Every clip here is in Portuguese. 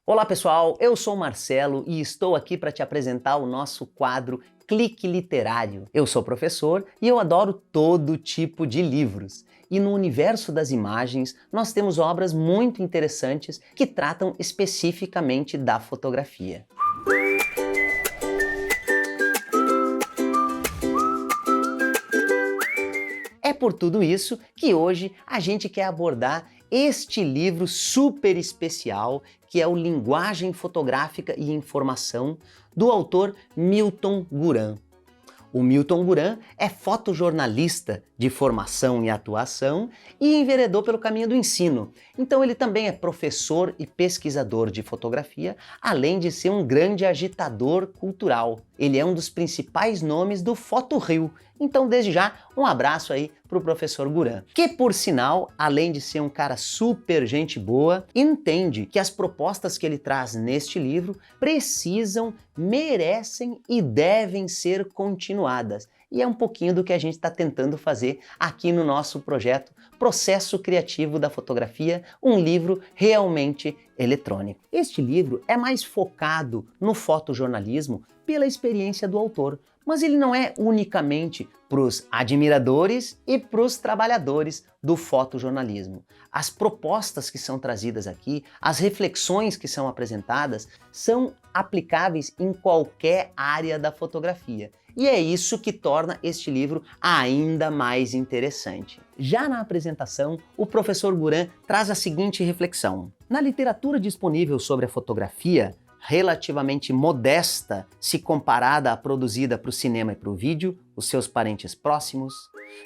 Olá pessoal, eu sou o Marcelo e estou aqui para te apresentar o nosso quadro Clique Literário. Eu sou professor e eu adoro todo tipo de livros. E no universo das imagens, nós temos obras muito interessantes que tratam especificamente da fotografia. É por tudo isso que hoje a gente quer abordar este livro super especial, que é o Linguagem Fotográfica e Informação, do autor Milton Guran. O Milton Guran é fotojornalista de formação e atuação e enveredou pelo caminho do ensino. Então ele também é professor e pesquisador de fotografia, além de ser um grande agitador cultural. Ele é um dos principais nomes do Foto Rio. Então, desde já, um abraço aí para o professor Guran, que, por sinal, além de ser um cara super gente boa, entende que as propostas que ele traz neste livro precisam, merecem e devem ser continuadas. E é um pouquinho do que a gente está tentando fazer aqui no nosso projeto Processo Criativo da Fotografia, um livro realmente eletrônico. Este livro é mais focado no fotojornalismo pela experiência do autor, mas ele não é unicamente para os admiradores e para os trabalhadores do fotojornalismo. As propostas que são trazidas aqui, as reflexões que são apresentadas, são aplicáveis em qualquer área da fotografia. E é isso que torna este livro ainda mais interessante. Já na apresentação, o professor Guran traz a seguinte reflexão. Na literatura disponível sobre a fotografia, relativamente modesta se comparada à produzida para o cinema e para o vídeo, os seus parentes próximos,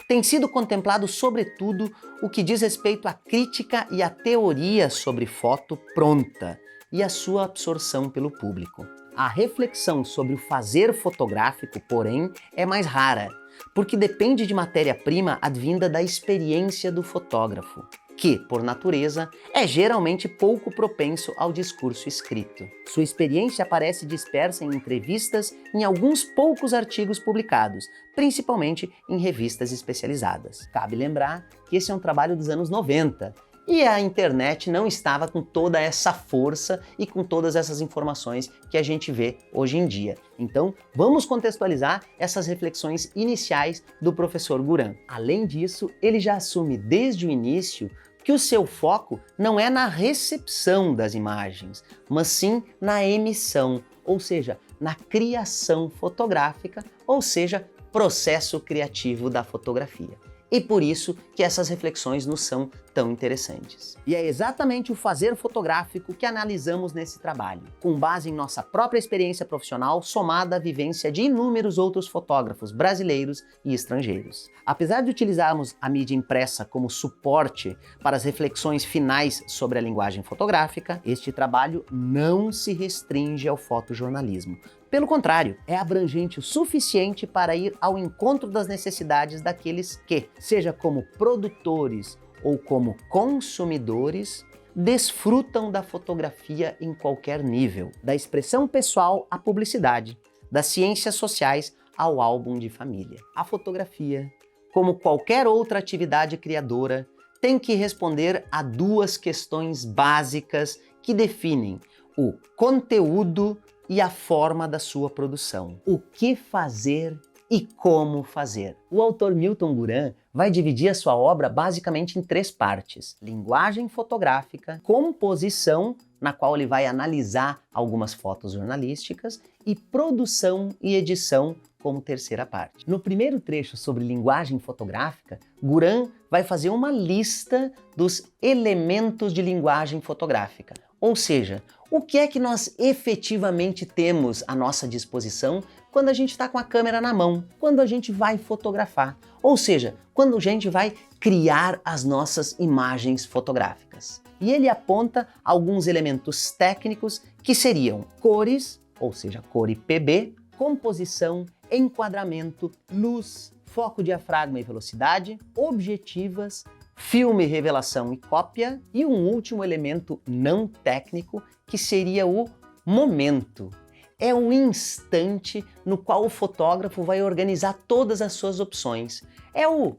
tem sido contemplado sobretudo o que diz respeito à crítica e à teoria sobre foto pronta e a sua absorção pelo público. A reflexão sobre o fazer fotográfico, porém, é mais rara, porque depende de matéria-prima advinda da experiência do fotógrafo, que, por natureza, é geralmente pouco propenso ao discurso escrito. Sua experiência aparece dispersa em entrevistas e em alguns poucos artigos publicados, principalmente em revistas especializadas. Cabe lembrar que esse é um trabalho dos anos 90, e a internet não estava com toda essa força e com todas essas informações que a gente vê hoje em dia. Então, vamos contextualizar essas reflexões iniciais do professor Guran. Além disso, ele já assume desde o início que o seu foco não é na recepção das imagens, mas sim na emissão, ou seja, na criação fotográfica, ou seja, processo criativo da fotografia. E por isso que essas reflexões nos são tão interessantes. E é exatamente o fazer fotográfico que analisamos nesse trabalho, com base em nossa própria experiência profissional somada à vivência de inúmeros outros fotógrafos brasileiros e estrangeiros. Apesar de utilizarmos a mídia impressa como suporte para as reflexões finais sobre a linguagem fotográfica, este trabalho não se restringe ao fotojornalismo. Pelo contrário, é abrangente o suficiente para ir ao encontro das necessidades daqueles que, seja como produtores ou como consumidores, desfrutam da fotografia em qualquer nível, da expressão pessoal à publicidade, das ciências sociais ao álbum de família. A fotografia, como qualquer outra atividade criadora, tem que responder a duas questões básicas que definem o conteúdo e a forma da sua produção. O que fazer e como fazer? O autor Milton Guran vai dividir a sua obra basicamente em três partes: linguagem fotográfica, composição, na qual ele vai analisar algumas fotos jornalísticas, e produção e edição como terceira parte. No primeiro trecho sobre linguagem fotográfica, Guran vai fazer uma lista dos elementos de linguagem fotográfica, ou seja, o que é que nós efetivamente temos à nossa disposição quando a gente está com a câmera na mão, quando a gente vai fotografar, ou seja, quando a gente vai criar as nossas imagens fotográficas. E ele aponta alguns elementos técnicos que seriam cores, ou seja, cor e PB, composição, enquadramento, luz, foco, diafragma e velocidade, objetivas, filme, revelação e cópia, e um último elemento não técnico que seria o momento. É um instante no qual o fotógrafo vai organizar todas as suas opções. É o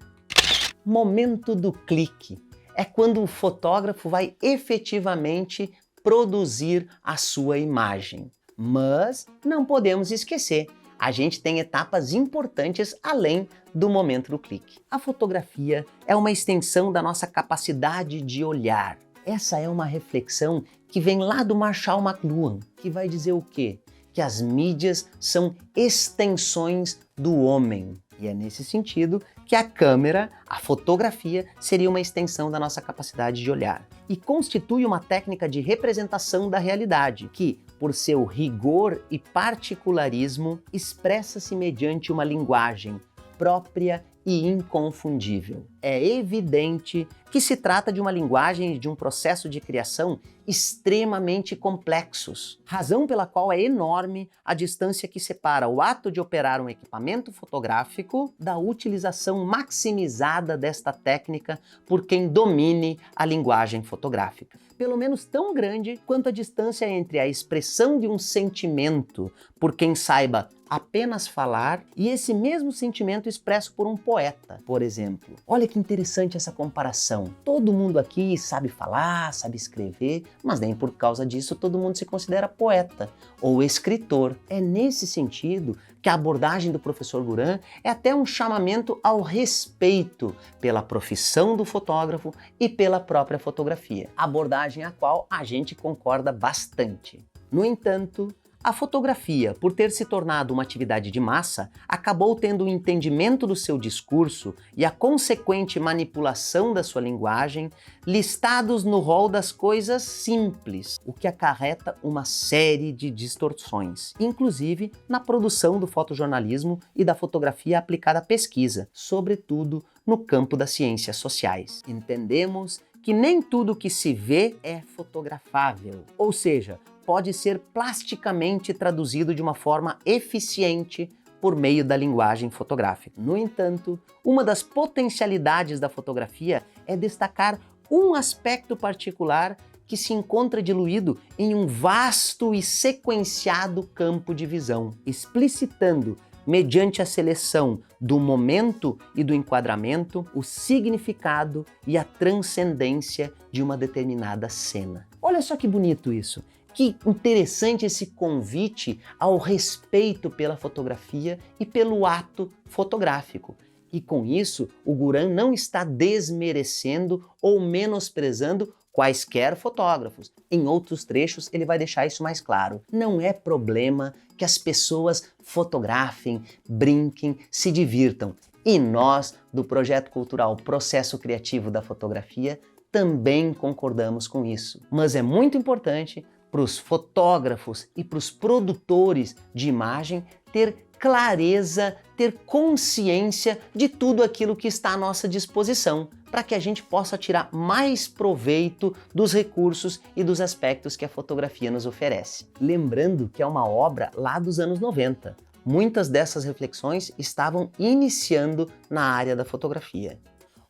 momento do clique. É quando o fotógrafo vai efetivamente produzir a sua imagem. Mas não podemos esquecer, a gente tem etapas importantes além do momento do clique. A fotografia é uma extensão da nossa capacidade de olhar. Essa é uma reflexão que vem lá do Marshall McLuhan, que vai dizer o quê? Que as mídias são extensões do homem. E é nesse sentido que a câmera, a fotografia, seria uma extensão da nossa capacidade de olhar. E constitui uma técnica de representação da realidade, que, por seu rigor e particularismo, expressa-se mediante uma linguagem própria e inconfundível. É evidente que se trata de uma linguagem e de um processo de criação extremamente complexos, razão pela qual é enorme a distância que separa o ato de operar um equipamento fotográfico da utilização maximizada desta técnica por quem domine a linguagem fotográfica. Pelo menos tão grande quanto a distância entre a expressão de um sentimento por quem saiba apenas falar e esse mesmo sentimento expresso por um poeta, por exemplo. Olha que interessante essa comparação. Todo mundo aqui sabe falar, sabe escrever, mas nem por causa disso todo mundo se considera poeta ou escritor. É nesse sentido que a abordagem do professor Guran é até um chamamento ao respeito pela profissão do fotógrafo e pela própria fotografia, abordagem a qual a gente concorda bastante. No entanto, a fotografia, por ter se tornado uma atividade de massa, acabou tendo o entendimento do seu discurso e a consequente manipulação da sua linguagem listados no rol das coisas simples, o que acarreta uma série de distorções, inclusive na produção do fotojornalismo e da fotografia aplicada à pesquisa, sobretudo no campo das ciências sociais. Entendemos que nem tudo que se vê é fotografável, ou seja, pode ser plasticamente traduzido de uma forma eficiente por meio da linguagem fotográfica. No entanto, uma das potencialidades da fotografia é destacar um aspecto particular que se encontra diluído em um vasto e sequenciado campo de visão, explicitando, mediante a seleção do momento e do enquadramento, o significado e a transcendência de uma determinada cena. Olha só que bonito isso! Que interessante esse convite ao respeito pela fotografia e pelo ato fotográfico. E com isso, o Guran não está desmerecendo ou menosprezando quaisquer fotógrafos. Em outros trechos, ele vai deixar isso mais claro. Não é problema que as pessoas fotografem, brinquem, se divirtam. E nós, do projeto cultural Processo Criativo da Fotografia, também concordamos com isso. Mas é muito importante para os fotógrafos e para os produtores de imagem ter clareza, ter consciência de tudo aquilo que está à nossa disposição, para que a gente possa tirar mais proveito dos recursos e dos aspectos que a fotografia nos oferece. Lembrando que é uma obra lá dos anos 90. Muitas dessas reflexões estavam iniciando na área da fotografia.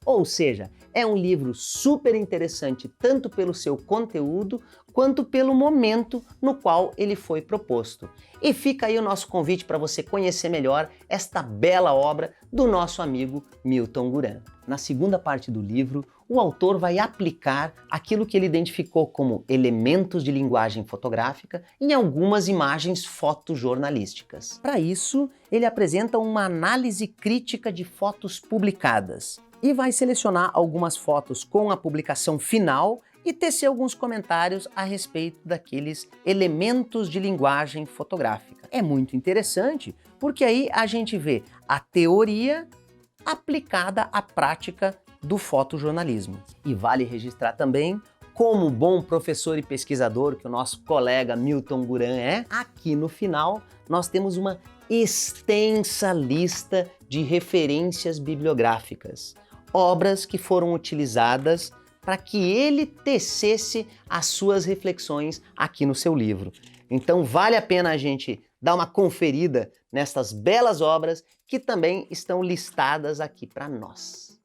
Ou seja, é um livro super interessante tanto pelo seu conteúdo quanto pelo momento no qual ele foi proposto. E fica aí o nosso convite para você conhecer melhor esta bela obra do nosso amigo Milton Guran. Na segunda parte do livro, o autor vai aplicar aquilo que ele identificou como elementos de linguagem fotográfica em algumas imagens fotojornalísticas. Para isso, ele apresenta uma análise crítica de fotos publicadas e vai selecionar algumas fotos com a publicação final e tecer alguns comentários a respeito daqueles elementos de linguagem fotográfica. É muito interessante porque aí a gente vê a teoria aplicada à prática do fotojornalismo. E vale registrar também, como bom professor e pesquisador que o nosso colega Milton Guran é, aqui no final nós temos uma extensa lista de referências bibliográficas, obras que foram utilizadas para que ele tecesse as suas reflexões aqui no seu livro. Então vale a pena a gente dar uma conferida nessas belas obras que também estão listadas aqui para nós.